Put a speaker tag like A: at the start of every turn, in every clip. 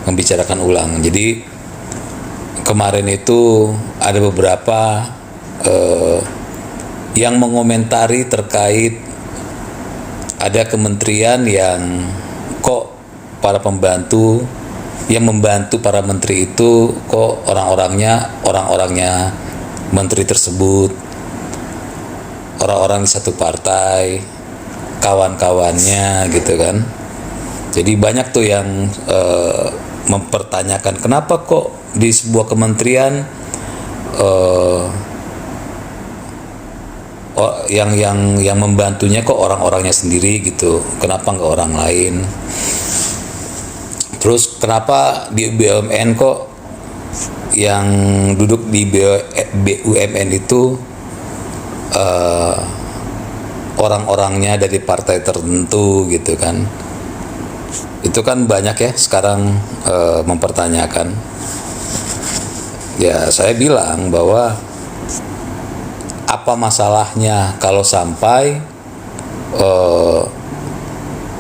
A: membicarakan ulang. Jadi kemarin itu ada beberapa yang mengomentari terkait ada kementerian yang kok para pembantu yang membantu para menteri itu kok orang-orangnya menteri tersebut orang-orang di satu partai, kawan-kawannya gitu kan. Jadi banyak tuh yang mempertanyakan kenapa kok di sebuah kementerian yang membantunya kok orang-orangnya sendiri gitu, kenapa nggak orang lain. Terus kenapa di BUMN kok yang duduk di BUMN itu orang-orangnya dari partai tertentu gitu kan. Itu kan banyak ya sekarang mempertanyakan. Ya saya bilang bahwa apa masalahnya kalau sampai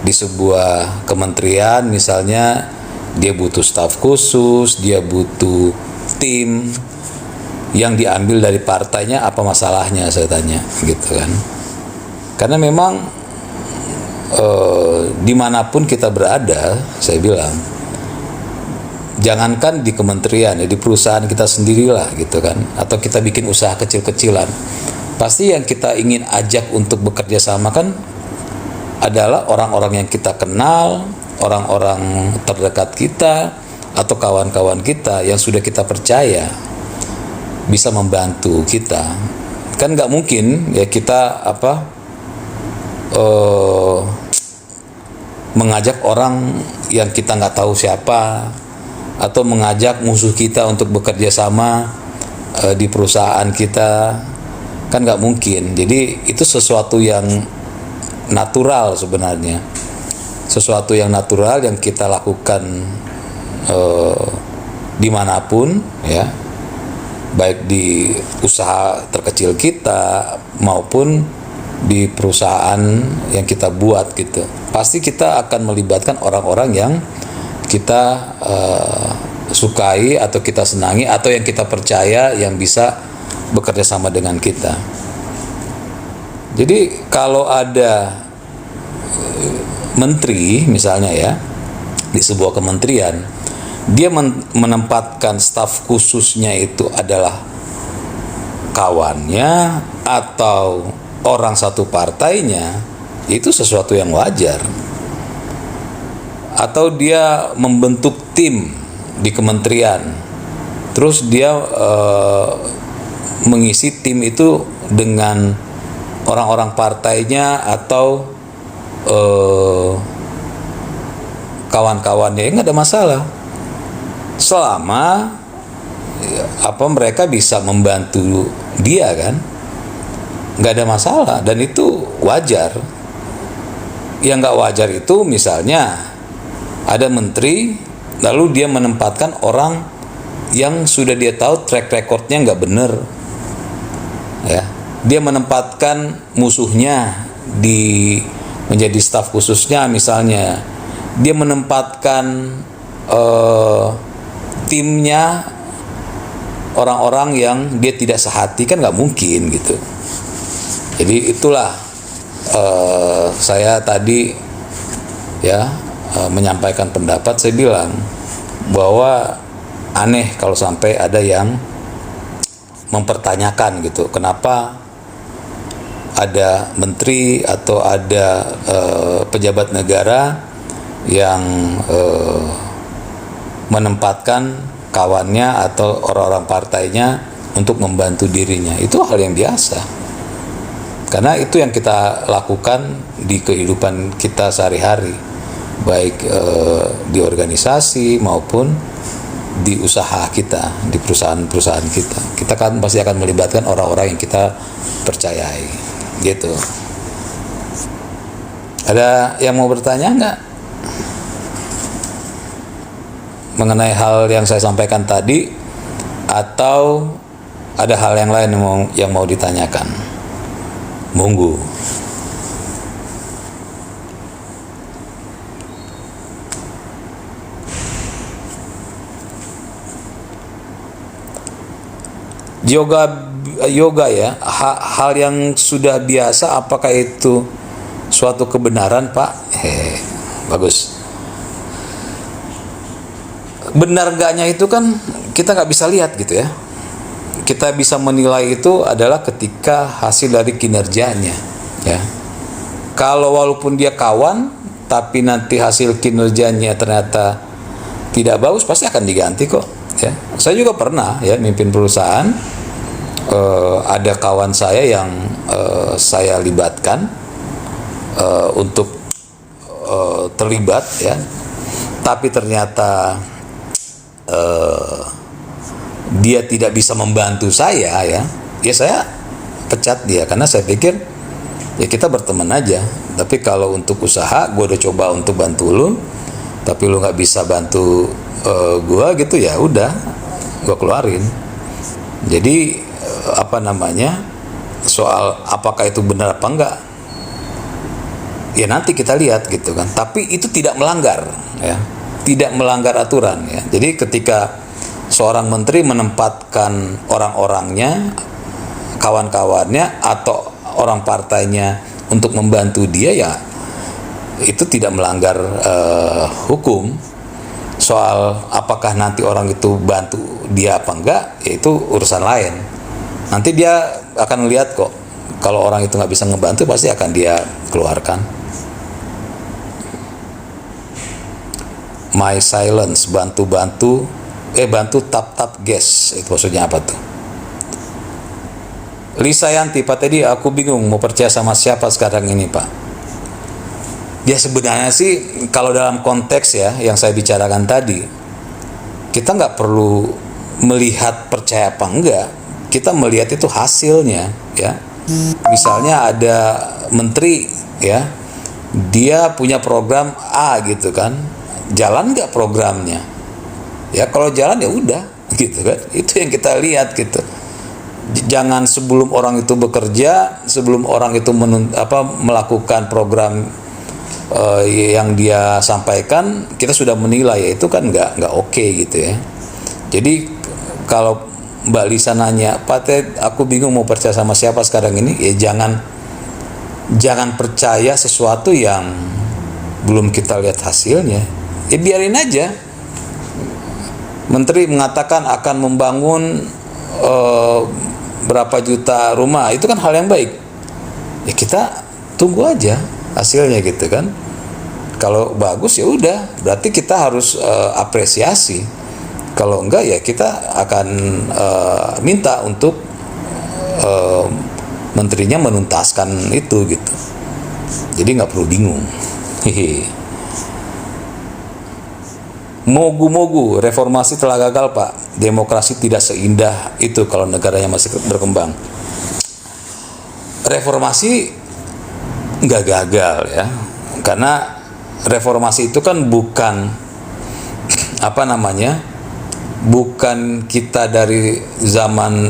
A: di sebuah kementerian misalnya dia butuh staf khusus, dia butuh tim yang diambil dari partainya, apa masalahnya saya tanya gitu kan. Karena memang dimanapun kita berada, saya bilang jangankan di kementerian ya, di perusahaan kita sendirilah gitu kan, atau kita bikin usaha kecil-kecilan, pasti yang kita ingin ajak untuk bekerja sama kan adalah orang-orang yang kita kenal, orang-orang terdekat kita atau kawan-kawan kita yang sudah kita percaya bisa membantu kita. Kan nggak mungkin ya kita mengajak orang yang kita nggak tahu siapa atau mengajak musuh kita untuk bekerja sama di perusahaan kita, kan nggak mungkin. Jadi itu sesuatu yang natural sebenarnya, sesuatu yang natural yang kita lakukan dimanapun ya, baik di usaha terkecil kita maupun di perusahaan yang kita buat gitu. Pasti kita akan melibatkan orang-orang yang kita sukai atau kita senangi atau yang kita percaya yang bisa bekerja sama dengan kita. Jadi kalau ada menteri misalnya ya di sebuah kementerian, dia menempatkan staf khususnya itu adalah kawannya atau orang satu partainya, itu sesuatu yang wajar. Atau dia membentuk tim di kementerian, terus dia mengisi tim itu dengan orang-orang partainya atau kawan-kawannya, nggak ada masalah selama mereka bisa membantu dia kan, nggak ada masalah dan itu wajar. Yang nggak wajar itu misalnya ada menteri lalu dia menempatkan orang yang sudah dia tahu track recordnya nggak bener ya, dia menempatkan musuhnya menjadi staf khususnya misalnya, dia menempatkan timnya orang-orang yang dia tidak sehati, kan nggak mungkin gitu. Jadi itulah saya tadi ya menyampaikan pendapat, saya bilang bahwa aneh kalau sampai ada yang mempertanyakan gitu, kenapa ada menteri atau ada pejabat negara yang menempatkan kawannya atau orang-orang partainya untuk membantu dirinya. Itu hal yang biasa, karena itu yang kita lakukan di kehidupan kita sehari-hari, baik di organisasi maupun di usaha kita, di perusahaan-perusahaan kita. Kita kan pasti akan melibatkan orang-orang yang kita percayai gitu. Ada yang mau bertanya nggak mengenai hal yang saya sampaikan tadi, atau ada hal yang lain yang mau ditanyakan? Monggo. yoga ya, hal yang sudah biasa, apakah itu suatu kebenaran, Pak? Bagus. Benar enggaknya itu kan kita nggak bisa lihat gitu ya. Kita bisa menilai itu adalah ketika hasil dari kinerjanya ya. Kalau walaupun dia kawan tapi nanti hasil kinerjanya ternyata tidak bagus, pasti akan diganti kok ya. Saya juga pernah ya mimpin perusahaan, ada kawan saya yang saya libatkan untuk terlibat ya, tapi ternyata dia tidak bisa membantu saya ya saya pecat dia, karena saya pikir ya kita berteman aja. Tapi kalau untuk usaha, gue udah coba untuk bantu lu, tapi lu nggak bisa bantu gue gitu, ya udah gue keluarin. Jadi soal apakah itu benar apa enggak ya nanti kita lihat gitu kan. Tapi itu tidak melanggar ya, tidak melanggar aturan ya. Jadi ketika seorang menteri menempatkan orang-orangnya, kawan-kawannya atau orang partainya untuk membantu dia, ya itu tidak melanggar hukum. Soal apakah nanti orang itu bantu dia apa enggak, ya itu urusan lain. Nanti dia akan lihat kok, kalau orang itu nggak bisa ngebantu pasti akan dia keluarkan. My silence, bantu tap gas, itu maksudnya apa tuh? Lisa Yanti, Pak Teddy, aku bingung mau percaya sama siapa sekarang ini, Pak. Ya sebenarnya sih kalau dalam konteks ya yang saya bicarakan tadi, kita nggak perlu melihat percaya apa enggak, kita melihat itu hasilnya ya. Misalnya ada menteri ya, dia punya program A gitu kan, jalan nggak programnya? Ya kalau jalan ya udah gitu kan, itu yang kita lihat gitu. Jangan sebelum orang itu bekerja, sebelum orang itu melakukan program yang dia sampaikan, kita sudah menilai, ya itu kan nggak oke gitu ya. Jadi kalau Mbak Lisa nanya, Pak Ted, aku bingung mau percaya sama siapa sekarang ini, ya jangan percaya sesuatu yang belum kita lihat hasilnya. Ya biarin aja. Menteri mengatakan akan membangun berapa juta rumah, itu kan hal yang baik. Ya kita tunggu aja hasilnya gitu kan. Kalau bagus ya udah, berarti kita harus apresiasi. Kalau enggak ya kita akan minta untuk menterinya menuntaskan itu gitu. Jadi nggak perlu bingung. Mogu-mogu, reformasi telah gagal, Pak. Demokrasi tidak seindah itu kalau negaranya masih berkembang. Reformasi nggak gagal ya, karena reformasi itu kan bukan bukan kita dari zaman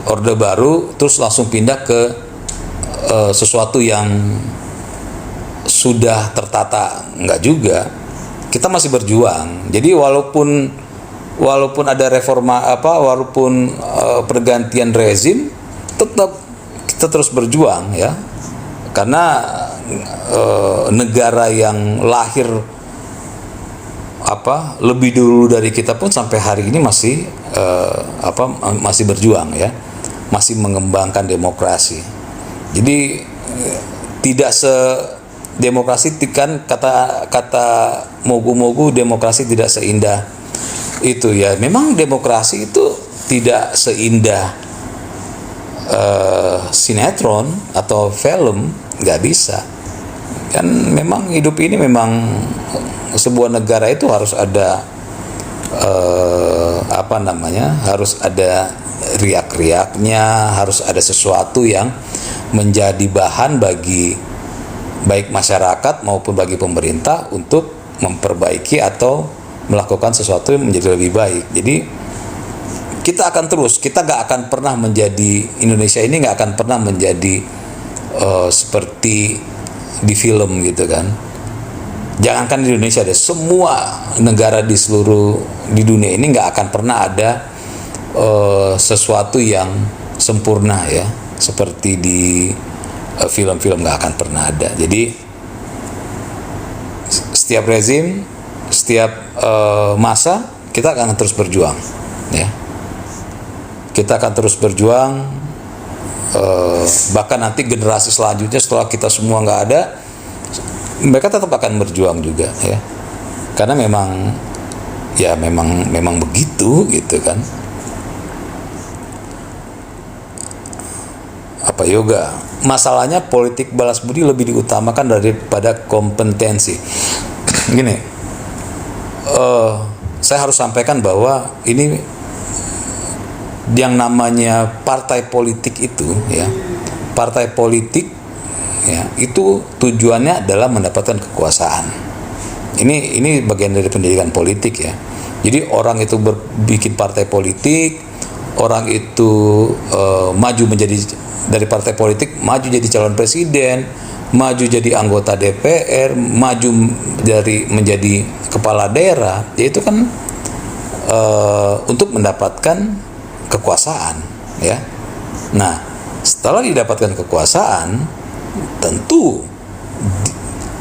A: Orde Baru terus langsung pindah ke sesuatu yang sudah tertata, nggak juga. Kita masih berjuang. Jadi walaupun ada walaupun pergantian rezim, tetap kita terus berjuang ya. Karena negara yang lahir lebih dulu dari kita pun sampai hari ini masih masih berjuang ya, masih mengembangkan demokrasi. Jadi tidak demokrasi kan kata mogu-mogu, demokrasi tidak seindah itu ya. Memang demokrasi itu tidak seindah sinetron atau film, nggak bisa kan. Memang hidup ini memang sebuah negara itu harus ada harus ada riak-riaknya, harus ada sesuatu yang menjadi bahan bagi baik masyarakat maupun bagi pemerintah untuk memperbaiki atau melakukan sesuatu yang menjadi lebih baik. Jadi kita nggak akan pernah menjadi, Indonesia ini nggak akan pernah menjadi seperti di film gitu kan. Jangankan di Indonesia, ada semua negara di dunia ini nggak akan pernah ada sesuatu yang sempurna ya, seperti di film-film nggak akan pernah ada. Jadi setiap rezim, setiap masa kita akan terus berjuang ya. Kita akan terus berjuang, bahkan nanti generasi selanjutnya setelah kita semua nggak ada, mereka tetap akan berjuang juga ya, karena memang begitu gitu kan. Apa yoga? Masalahnya politik balas budi lebih diutamakan daripada kompetensi. Gini, saya harus sampaikan bahwa ini yang namanya partai politik itu ya, partai politik ya, itu tujuannya adalah mendapatkan kekuasaan. Ini bagian dari pendidikan politik ya. Jadi orang itu bikin partai politik, orang itu maju menjadi dari partai politik, maju jadi calon presiden, maju jadi anggota DPR, maju menjadi kepala daerah, yaitu kan untuk mendapatkan kekuasaan ya. Nah, setelah didapatkan kekuasaan, tentu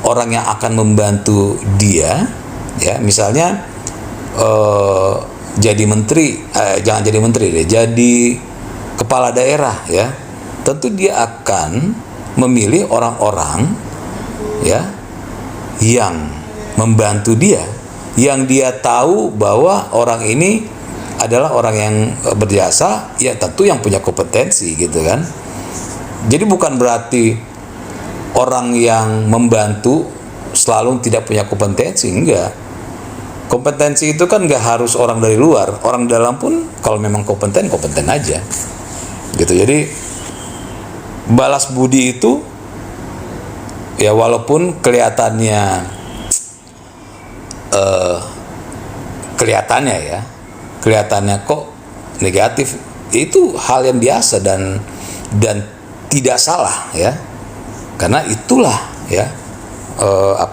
A: orang yang akan membantu dia ya, misalnya jadi menteri, jangan jadi menteri deh, jadi kepala daerah ya, tentu dia akan memilih orang-orang ya yang membantu dia, yang dia tahu bahwa orang ini adalah orang yang berjasa, ya tentu yang punya kompetensi gitu kan. Jadi bukan berarti orang yang membantu selalu tidak punya kompetensi, enggak. Kompetensi itu kan enggak harus orang dari luar, orang dalam pun kalau memang kompeten aja gitu. Jadi balas budi itu ya, walaupun kelihatannya kelihatannya kok negatif, itu hal yang biasa dan tidak salah ya, karena itulah ya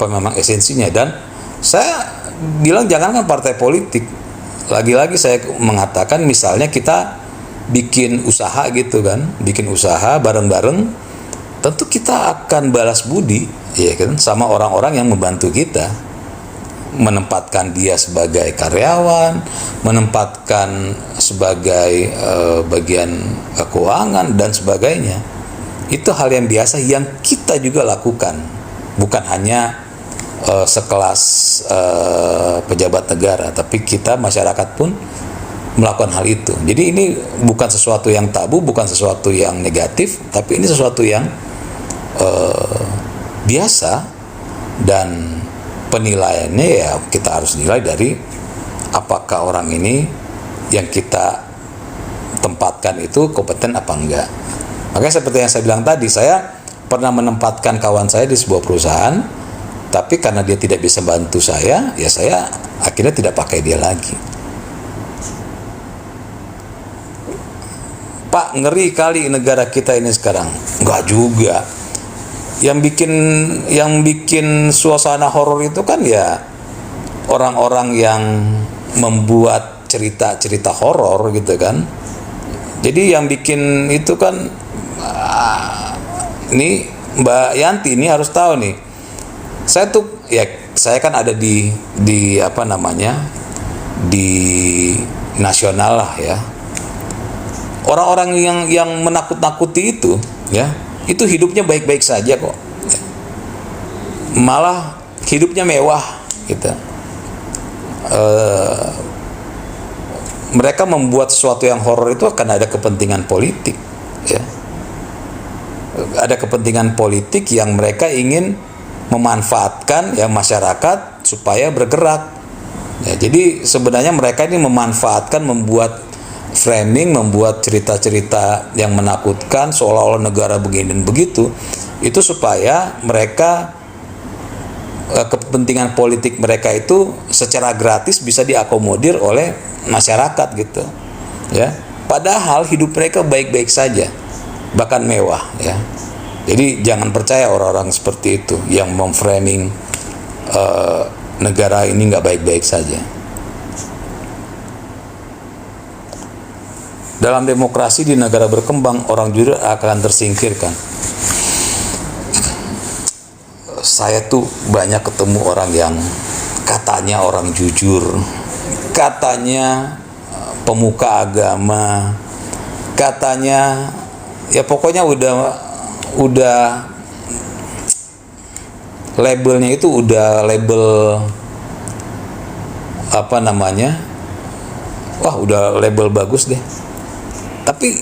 A: memang esensinya. Dan saya bilang jangankan partai politik, lagi-lagi saya mengatakan misalnya kita bikin usaha gitu kan, bikin usaha bareng-bareng, tentu kita akan balas budi ya kan sama orang-orang yang membantu kita, menempatkan dia sebagai karyawan, menempatkan sebagai bagian keuangan dan sebagainya. Itu hal yang biasa yang kita juga lakukan, bukan hanya sekelas pejabat negara, tapi kita masyarakat pun melakukan hal itu. Jadi ini bukan sesuatu yang tabu, bukan sesuatu yang negatif, tapi ini sesuatu yang biasa, dan penilaiannya ya kita harus nilai dari apakah orang ini yang kita tempatkan itu kompeten apa enggak. Makanya seperti yang saya bilang tadi, saya pernah menempatkan kawan saya di sebuah perusahaan, tapi karena dia tidak bisa bantu saya, ya saya akhirnya tidak pakai dia lagi. Pak, ngeri kali negara kita ini sekarang. Enggak juga. Yang bikin suasana horor itu kan ya orang-orang yang membuat cerita-cerita horor gitu kan. Jadi yang bikin itu kan ini Mbak Yanti ini harus tahu nih. Saya kan ada di nasional lah ya. Orang-orang yang menakut-nakuti itu ya, itu hidupnya baik-baik saja kok, malah hidupnya mewah gitu. Mereka membuat sesuatu yang horor itu akan ada kepentingan politik ya, ada kepentingan politik yang mereka ingin memanfaatkan ya masyarakat supaya bergerak ya. Jadi sebenarnya mereka ini memanfaatkan, membuat framing, membuat cerita-cerita yang menakutkan seolah-olah negara begini dan begitu, itu supaya mereka kepentingan politik mereka itu secara gratis bisa diakomodir oleh masyarakat gitu ya. Padahal hidup mereka baik-baik saja, bahkan mewah ya. Jadi jangan percaya orang-orang seperti itu yang memframing negara ini nggak baik-baik saja. Dalam demokrasi di negara berkembang, orang jujur akan tersingkirkan. Saya tuh banyak ketemu orang yang katanya orang jujur, katanya pemuka agama, katanya ya pokoknya udah labelnya itu udah label apa namanya, wah udah label bagus deh. Tapi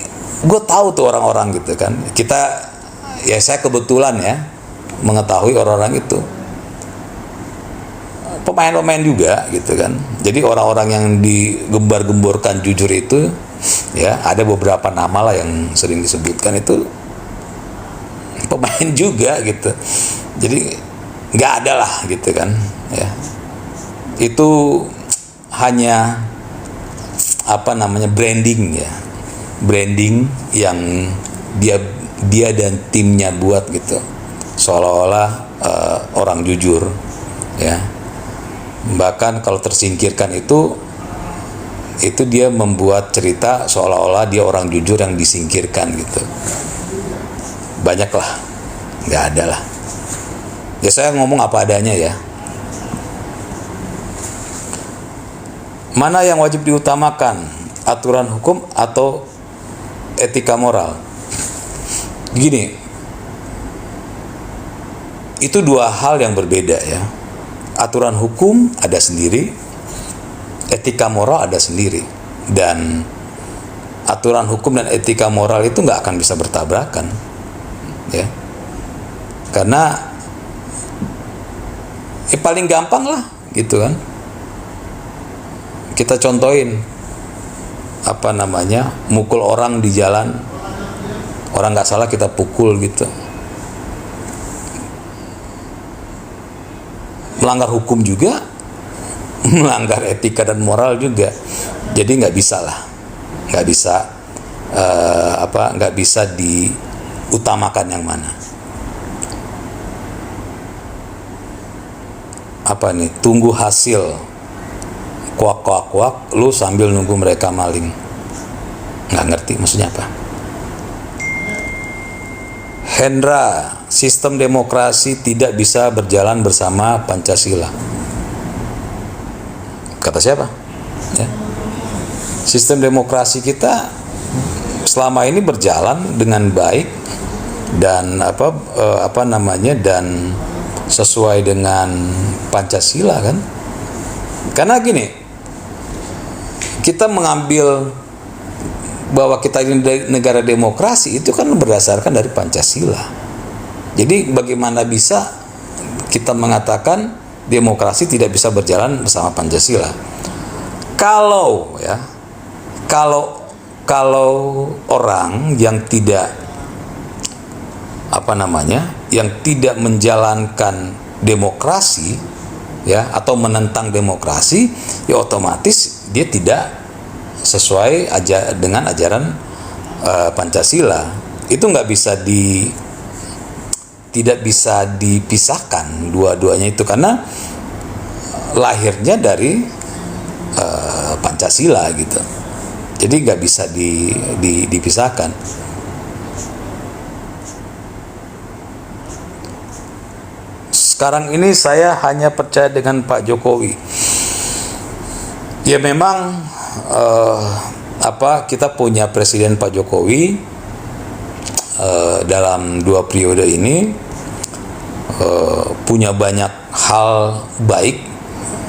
A: gue tahu tuh orang-orang gitu kan. Saya kebetulan ya mengetahui orang-orang itu pemain-pemain juga gitu kan. Jadi orang-orang yang digembar-gemborkan jujur itu ya, ada beberapa nama lah yang sering disebutkan itu pemain juga gitu. Jadi nggak ada lah gitu kan ya. Itu hanya apa namanya, branding ya, branding yang dia dan timnya buat gitu, seolah-olah orang jujur ya. Bahkan kalau tersingkirkan itu dia membuat cerita seolah-olah dia orang jujur yang disingkirkan gitu. Banyak lah, nggak ada lah ya. Saya ngomong apa adanya ya. Mana yang wajib diutamakan, aturan hukum atau etika moral? Gini, itu dua hal yang berbeda ya. Aturan hukum ada sendiri, etika moral ada sendiri. Dan aturan hukum dan etika moral itu nggak akan bisa bertabrakan ya. Karena paling gampang lah gitu kan. Kita contohin apa namanya, mukul orang di jalan, orang nggak salah kita pukul gitu, melanggar hukum juga, melanggar etika dan moral juga. Jadi nggak bisa lah, nggak bisa diutamakan yang mana. Apa nih, tunggu hasil, kuak kuak kuak, lu sambil nunggu mereka maling. Nggak ngerti maksudnya apa. Hendra, sistem demokrasi tidak bisa berjalan bersama Pancasila. Kata siapa? Ya. Sistem demokrasi kita selama ini berjalan dengan baik dan dan sesuai dengan Pancasila kan. Karena gini, kita mengambil bahwa kita ini negara demokrasi itu kan berdasarkan dari Pancasila. Jadi bagaimana bisa kita mengatakan demokrasi tidak bisa berjalan bersama Pancasila? Kalau orang yang tidak yang tidak menjalankan demokrasi ya, atau menentang demokrasi, ya otomatis dia tidak sesuai dengan ajaran Pancasila. Itu tidak bisa dipisahkan dua-duanya itu, karena lahirnya dari Pancasila gitu. Jadi nggak bisa dipisahkan. Sekarang ini saya hanya percaya dengan Pak Jokowi. Ya memang kita punya Presiden Pak Jokowi dalam 2 periode ini punya banyak hal baik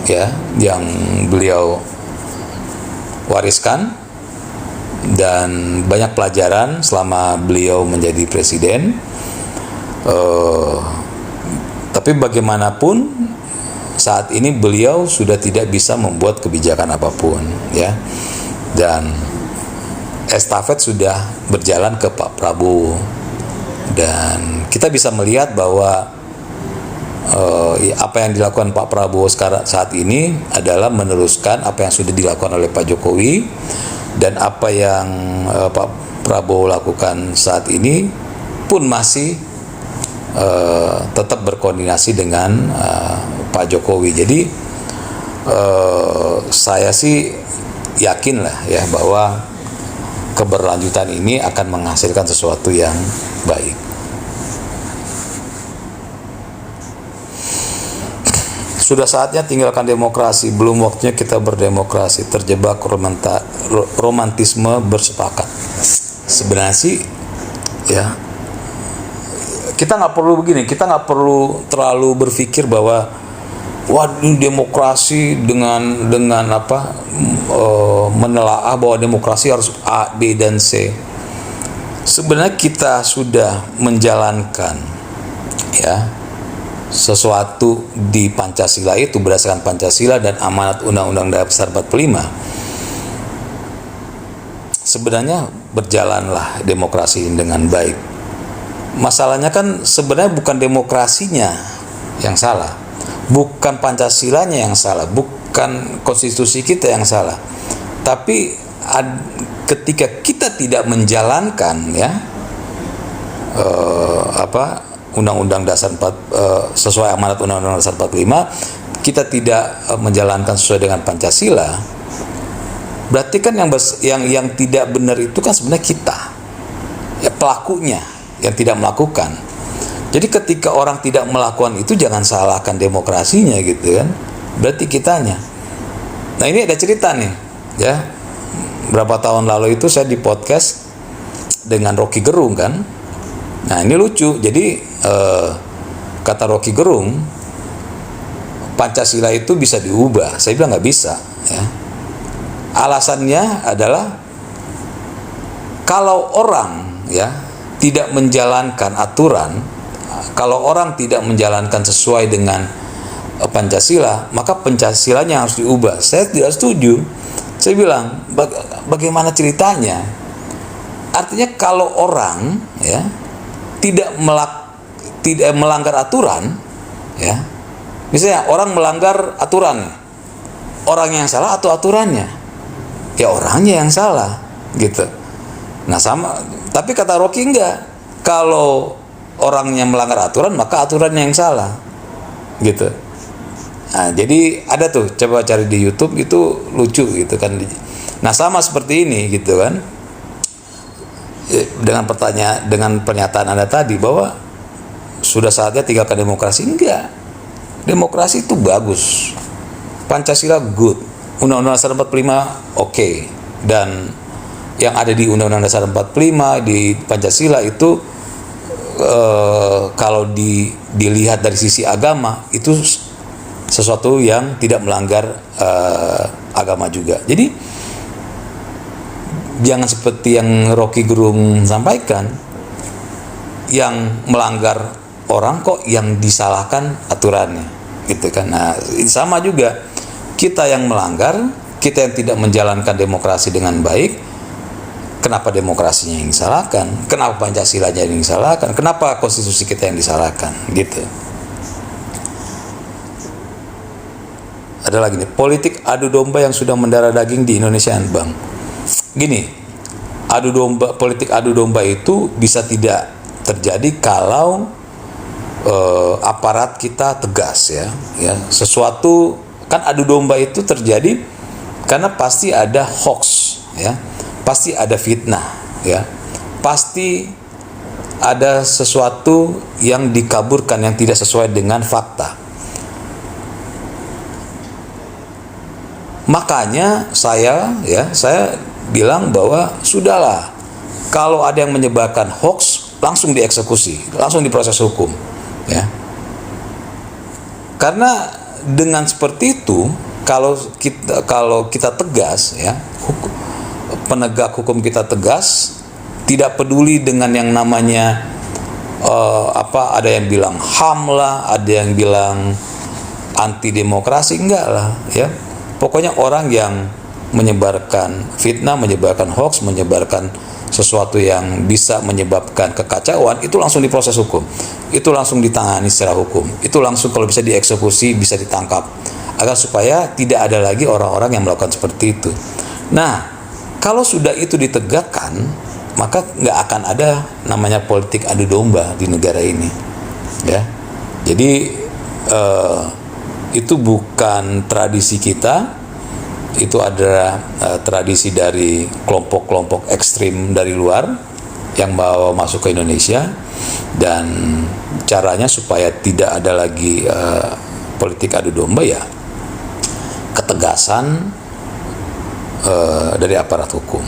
A: ya yang beliau wariskan, dan banyak pelajaran selama beliau menjadi presiden. Tapi bagaimanapun saat ini beliau sudah tidak bisa membuat kebijakan apapun ya, dan estafet sudah berjalan ke Pak Prabowo, dan kita bisa melihat bahwa apa yang dilakukan Pak Prabowo saat ini adalah meneruskan apa yang sudah dilakukan oleh Pak Jokowi, dan apa yang Pak Prabowo lakukan saat ini pun masih tetap berkoordinasi dengan Pak Jokowi. Jadi saya sih yakin lah ya bahwa keberlanjutan ini akan menghasilkan sesuatu yang baik. Sudah saatnya tinggalkan demokrasi, belum waktunya kita berdemokrasi, terjebak romantisme bersepakat. Sebenarnya sih ya, kita nggak perlu begini, kita nggak perlu terlalu berpikir bahwa wah ini demokrasi dengan menelaah bahwa demokrasi harus A, B, dan C. Sebenarnya kita sudah menjalankan ya sesuatu di Pancasila itu berdasarkan Pancasila dan amanat Undang-Undang Dasar 45. Sebenarnya berjalanlah demokrasi dengan baik. Masalahnya kan sebenarnya bukan demokrasinya yang salah, bukan Pancasilanya yang salah, bukan konstitusi kita yang salah, tapi ketika kita tidak menjalankan ya Undang-Undang Dasar sesuai amanat Undang-Undang Dasar 45, kita tidak menjalankan sesuai dengan Pancasila, berarti kan yang tidak benar itu kan sebenarnya kita, ya pelakunya yang tidak melakukan. Jadi ketika orang tidak melakukan itu, jangan salahkan demokrasinya gitu kan, berarti kitanya. Nah ini ada cerita nih ya, berapa tahun lalu itu saya di podcast dengan Rocky Gerung kan. Nah ini lucu, jadi kata Rocky Gerung, Pancasila itu bisa diubah. Saya bilang nggak bisa ya. Alasannya adalah kalau orang ya tidak menjalankan aturan, kalau orang tidak menjalankan sesuai dengan Pancasila, maka Pancasilanya harus diubah. Saya tidak setuju. Saya bilang bagaimana ceritanya? Artinya kalau orang ya tidak melanggar aturan ya, misalnya orang melanggar aturan, orang yang salah atau aturannya? Ya orangnya yang salah gitu. Nah sama, tapi kata Rocky enggak, kalau orangnya melanggar aturan maka aturannya yang salah gitu. Nah jadi ada tuh, coba cari di YouTube itu lucu gitu kan. Nah sama seperti ini gitu kan, dengan pernyataan Anda tadi bahwa sudah saatnya tinggalkan demokrasi. Enggak, demokrasi itu bagus, Pancasila good, Undang-Undang Dasar 45 oke. Dan yang ada di Undang-Undang Dasar 45 di Pancasila itu kalau dilihat dari sisi agama itu sesuatu yang tidak melanggar agama juga. Jadi jangan seperti yang Rocky Gerung sampaikan, yang melanggar orang kok yang disalahkan aturannya gitu kan. Nah sama juga, kita yang melanggar, kita yang tidak menjalankan demokrasi dengan baik, kenapa demokrasinya yang disalahkan? Kenapa Pancasilanya yang disalahkan? Kenapa konstitusi kita yang disalahkan? Gitu. Ada lagi nih, politik adu domba yang sudah mendarah daging di Indonesia, Bang. Gini, politik adu domba itu bisa tidak terjadi kalau aparat kita tegas ya. Sesuatu kan, adu domba itu terjadi karena pasti ada hoax ya. Pasti ada fitnah ya, pasti ada sesuatu yang dikaburkan yang tidak sesuai dengan fakta. Makanya saya bilang bahwa sudahlah, kalau ada yang menyebarkan hoax langsung dieksekusi, langsung diproses hukum ya. Karena dengan seperti itu, kalau kita tegas ya, penegak hukum kita tegas, tidak peduli dengan yang namanya ada yang bilang HAM lah, ada yang bilang anti demokrasi, enggak lah ya. Pokoknya orang yang menyebarkan fitnah, menyebarkan hoax, menyebarkan sesuatu yang bisa menyebabkan kekacauan, itu langsung diproses hukum, itu langsung ditangani secara hukum, itu langsung kalau bisa dieksekusi, bisa ditangkap, agar supaya tidak ada lagi orang-orang yang melakukan seperti itu. Nah, kalau sudah itu ditegakkan, maka nggak akan ada namanya politik adu domba di negara ini, ya. Jadi itu bukan tradisi kita, itu adalah tradisi dari kelompok-kelompok ekstrim dari luar yang bawa masuk ke Indonesia, dan caranya supaya tidak ada lagi politik adu domba, ya ketegasan dari aparat hukum.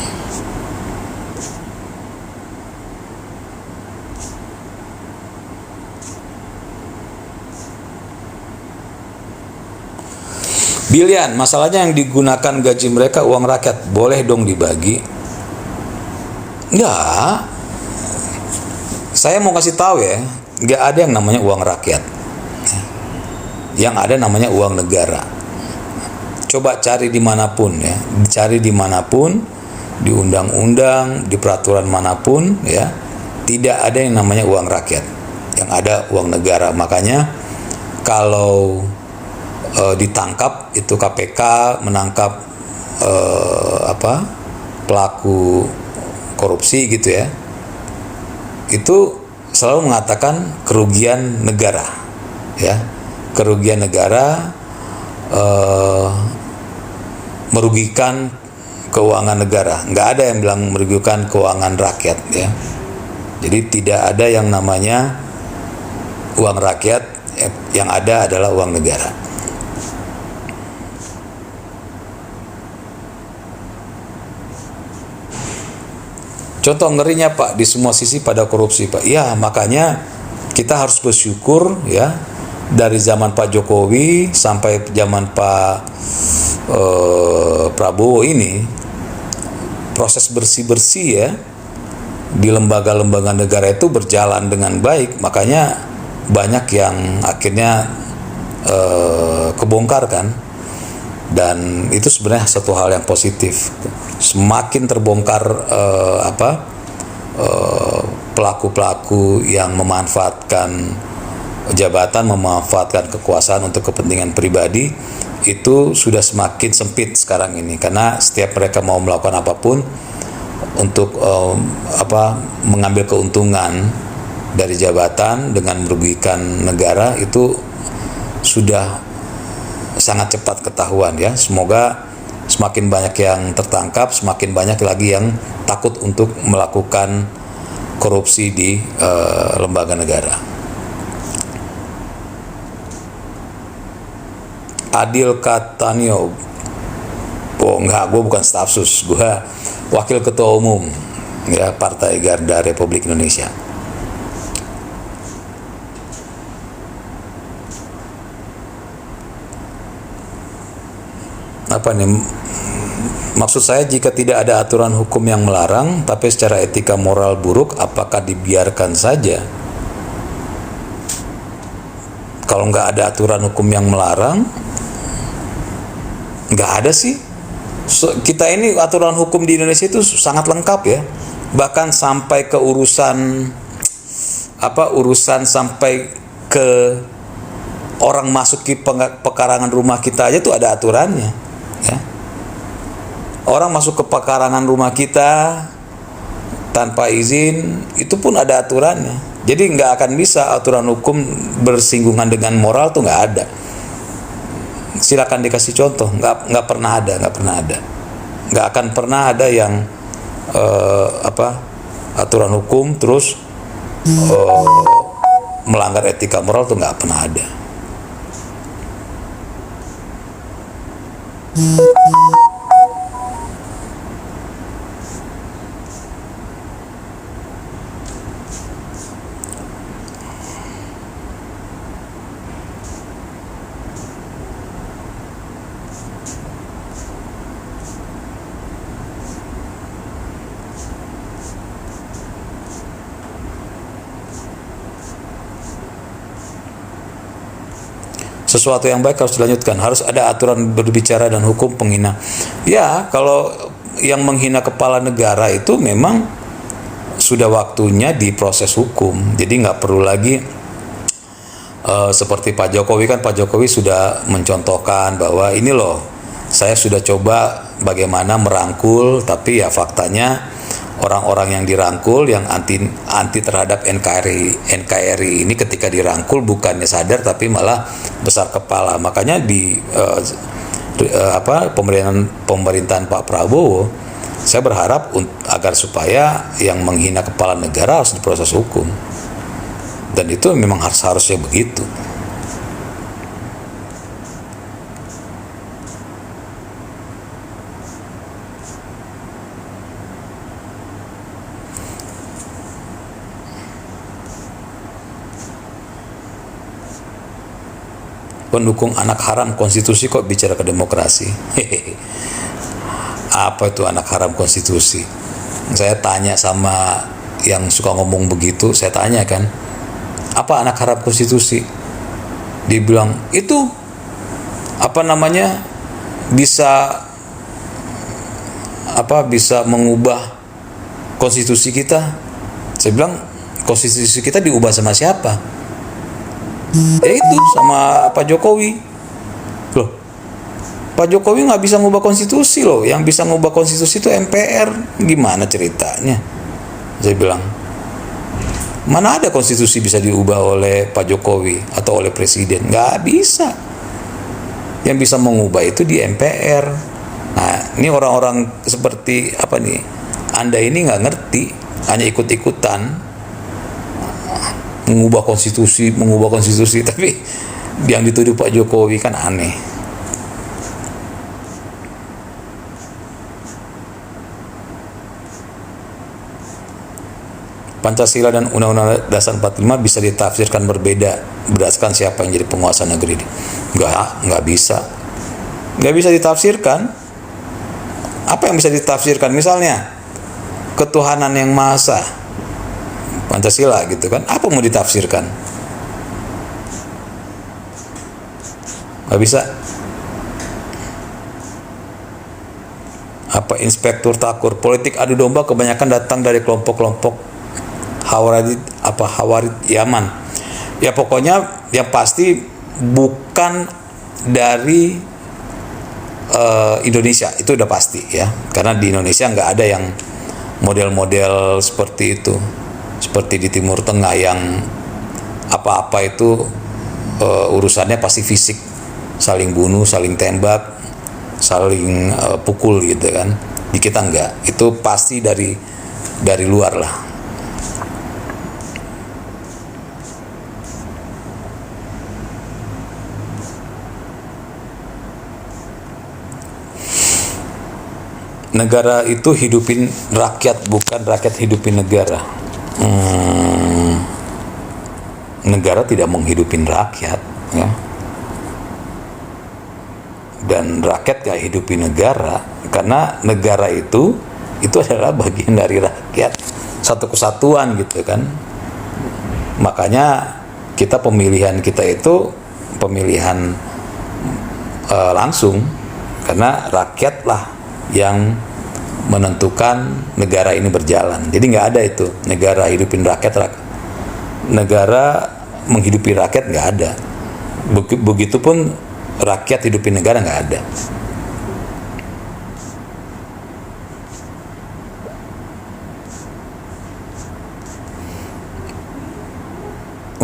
A: Bilian, masalahnya yang digunakan gaji mereka uang rakyat, boleh dong dibagi? Enggak. Saya mau kasih tahu ya, nggak ada yang namanya uang rakyat. Yang ada namanya uang negara. Coba cari dimanapun ya, cari dimanapun, di undang-undang, di peraturan manapun ya, tidak ada yang namanya uang rakyat. Yang ada uang negara. Makanya kalau ditangkap itu KPK menangkap pelaku korupsi gitu ya, itu selalu mengatakan kerugian negara ya, kerugian negara merugikan keuangan negara. Nggak ada yang bilang merugikan keuangan rakyat ya. Jadi tidak ada yang namanya uang rakyat, yang ada adalah uang negara. Contoh ngerinya Pak, di semua sisi pada korupsi Pak. Ya makanya kita harus bersyukur ya, dari zaman Pak Jokowi sampai zaman Pak Prabowo ini, proses bersih-bersih ya di lembaga-lembaga negara itu berjalan dengan baik. Makanya banyak yang akhirnya kebongkar kan, dan itu sebenarnya satu hal yang positif. Semakin terbongkar pelaku-pelaku yang memanfaatkan jabatan, memanfaatkan kekuasaan untuk kepentingan pribadi, itu sudah semakin sempit sekarang ini, karena setiap mereka mau melakukan apapun untuk mengambil keuntungan dari jabatan dengan merugikan negara, itu sudah sangat cepat ketahuan ya. Semoga semakin banyak yang tertangkap, semakin banyak lagi yang takut untuk melakukan korupsi di lembaga negara. Adil Katanio, enggak, gue bukan staf sus, gue wakil ketua umum ya Partai Garda Republik Indonesia. Apa nih? Maksud saya, jika tidak ada aturan hukum yang melarang, tapi secara etika moral buruk, apakah dibiarkan saja? Kalau nggak ada aturan hukum yang melarang, nggak ada sih. Kita ini aturan hukum di Indonesia itu sangat lengkap ya. Bahkan sampai ke urusan sampai ke orang masuk ke pekarangan rumah kita aja tuh ada aturannya. Ya. Orang masuk ke pekarangan rumah kita tanpa izin, itu pun ada aturannya. Jadi nggak akan bisa aturan hukum bersinggungan dengan moral tuh nggak ada. Silakan dikasih contoh, nggak pernah ada, nggak akan pernah ada yang aturan hukum terus melanggar etika moral tuh nggak pernah ada. Sesuatu yang baik harus dilanjutkan, harus ada aturan berbicara dan hukum penghina. Ya, kalau yang menghina kepala negara itu memang sudah waktunya diproses hukum. Jadi nggak perlu lagi seperti Pak Jokowi, kan Pak Jokowi sudah mencontohkan bahwa ini loh, saya sudah coba bagaimana merangkul, tapi ya faktanya orang-orang yang dirangkul yang anti terhadap NKRI ini ketika dirangkul bukannya sadar tapi malah besar kepala. Makanya pemerintahan Pak Prabowo, saya berharap agar supaya yang menghina kepala negara harus diproses hukum, dan itu memang harusnya begitu. Pendukung anak haram konstitusi kok bicara ke demokrasi. Apa itu anak haram konstitusi? Saya tanya sama yang suka ngomong begitu, saya tanya kan, apa anak haram konstitusi? Dia bilang itu bisa bisa mengubah konstitusi kita. Saya bilang konstitusi kita diubah sama siapa? Ya itu sama Pak Jokowi. Loh, Pak Jokowi nggak bisa ngubah konstitusi loh. Yang bisa ngubah konstitusi itu MPR. Gimana ceritanya? Saya bilang, mana ada konstitusi bisa diubah oleh Pak Jokowi atau oleh presiden? Nggak bisa. Yang bisa mengubah itu di MPR. Nah, ini orang-orang seperti apa nih? Anda ini nggak ngerti, hanya ikut-ikutan mengubah konstitusi, tapi yang dituduh Pak Jokowi kan aneh. Pancasila dan Undang-Undang Dasar 45 bisa ditafsirkan berbeda berdasarkan siapa yang jadi penguasa negeri. Nggak bisa. Nggak bisa ditafsirkan. Apa yang bisa ditafsirkan? Misalnya, ketuhanan yang Maha Esa, Pancasila gitu kan, apa mau ditafsirkan? Nggak bisa. Apa inspektur takur, politik adu domba kebanyakan datang dari kelompok-kelompok Hawarid Yaman. Ya pokoknya yang pasti bukan dari Indonesia, itu udah pasti ya, karena di Indonesia nggak ada yang model-model seperti itu. Seperti di Timur Tengah yang apa-apa itu urusannya pasti fisik, saling bunuh, saling tembak, saling pukul gitu kan. Di kita enggak, itu pasti dari luar lah. Negara itu hidupin rakyat, bukan rakyat hidupin negara. Negara tidak menghidupin rakyat ya, dan rakyat gak hidupi negara, karena negara itu adalah bagian dari rakyat, satu kesatuan gitu kan. Makanya pemilihan kita itu pemilihan langsung, karena rakyatlah yang menentukan negara ini berjalan. Jadi nggak ada itu negara hidupin rakyat, negara menghidupi rakyat, nggak ada. Begitupun rakyat hidupin negara, nggak ada.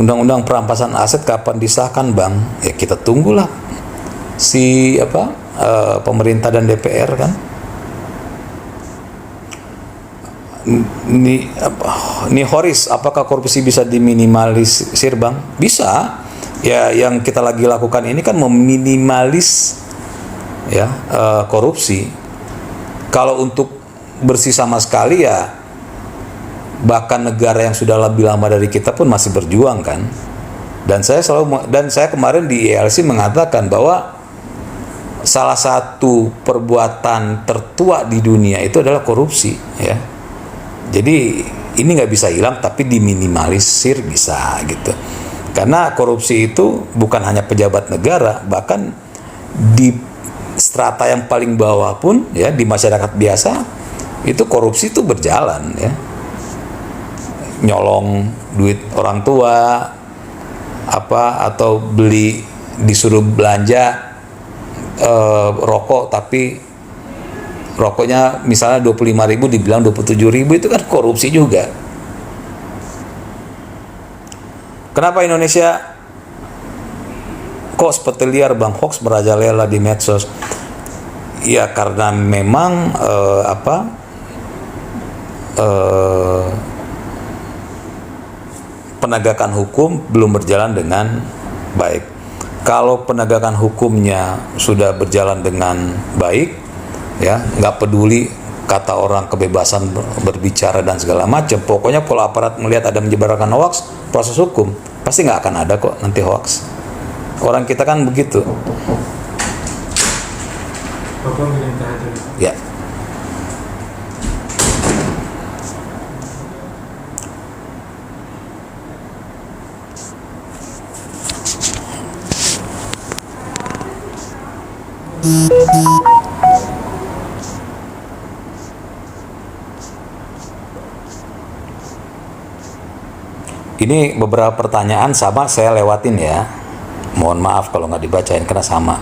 A: Undang-undang perampasan aset kapan disahkan, Bang? Ya kita tunggulah pemerintah dan DPR kan. Ini Horis, apakah korupsi bisa diminimalisir, Bang? Bisa. Ya, yang kita lagi lakukan ini kan meminimalis ya korupsi. Kalau untuk bersih sama sekali ya, bahkan negara yang sudah lebih lama dari kita pun masih berjuang kan. Dan saya kemarin di ILC mengatakan bahwa salah satu perbuatan tertua di dunia itu adalah korupsi ya. Jadi ini nggak bisa hilang, tapi diminimalisir bisa gitu. Karena korupsi itu bukan hanya pejabat negara, bahkan di strata yang paling bawah pun ya, di masyarakat biasa itu korupsi itu berjalan ya. Nyolong duit orang tua atau disuruh belanja rokok, tapi rokoknya misalnya 25.000 dibilang 27.000, itu kan korupsi juga. Kenapa Indonesia kok seperti liar, Bang? Hoax merajalela di medsos. Ya karena memang penegakan hukum belum berjalan dengan baik. Kalau penegakan hukumnya sudah berjalan dengan baik, ya nggak peduli kata orang kebebasan berbicara dan segala macam. Pokoknya kalau aparat melihat ada menyebarkan hoax, proses hukum pasti nggak akan ada kok nanti hoax. Orang kita kan begitu. Ya. Ini beberapa pertanyaan sama saya lewatin ya. Mohon maaf kalau nggak dibacain karena sama.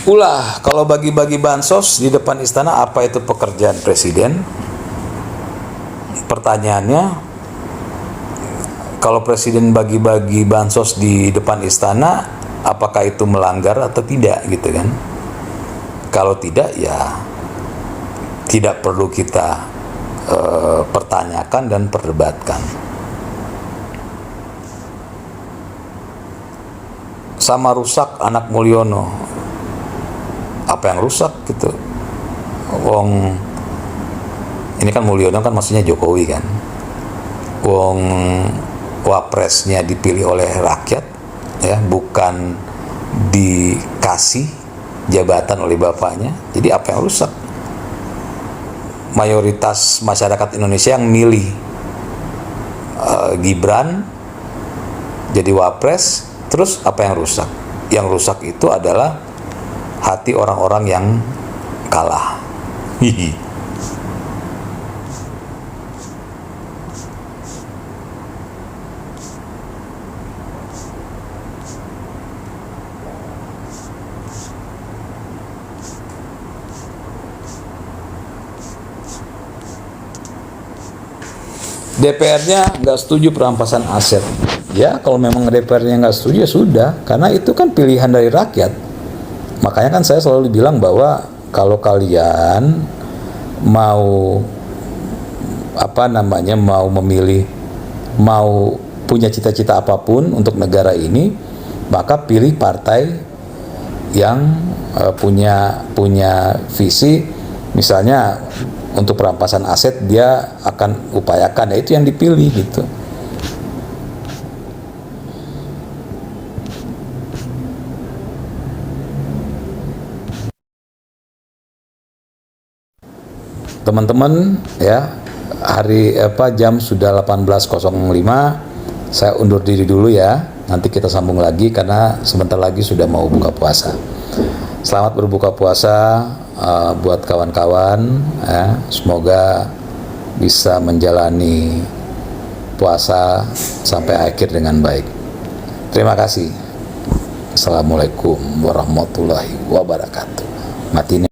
A: Ulah, kalau bagi-bagi bansos di depan istana apa itu pekerjaan presiden? Pertanyaannya, kalau presiden bagi-bagi bansos di depan istana, apakah itu melanggar atau tidak gitu kan? Kalau tidak ya tidak perlu kita pertanyakan dan perdebatkan. Sama rusak anak Mulyono, apa yang rusak gitu? Wong ini kan Mulyono kan maksudnya Jokowi kan. Wong wapresnya dipilih oleh rakyat ya, bukan dikasih jabatan oleh bapaknya. Jadi apa yang rusak? Mayoritas masyarakat Indonesia yang milih Gibran jadi wapres, terus apa yang rusak? Yang rusak itu adalah hati orang-orang yang kalah. Hihi. DPR-nya nggak setuju perampasan aset. Ya, kalau memang DPR-nya nggak setuju ya sudah, karena itu kan pilihan dari rakyat. Makanya kan saya selalu bilang bahwa kalau kalian mau mau memilih, mau punya cita-cita apapun untuk negara ini, maka pilih partai yang punya visi. Misalnya untuk perampasan aset dia akan upayakan, ya itu yang dipilih gitu. Teman-teman ya, jam sudah 18.05, saya undur diri dulu ya. Nanti kita sambung lagi karena sebentar lagi sudah mau buka puasa. Selamat berbuka puasa buat kawan-kawan ya. Semoga bisa menjalani puasa sampai akhir dengan baik. Terima kasih. Assalamualaikum warahmatullahi wabarakatuh. Mati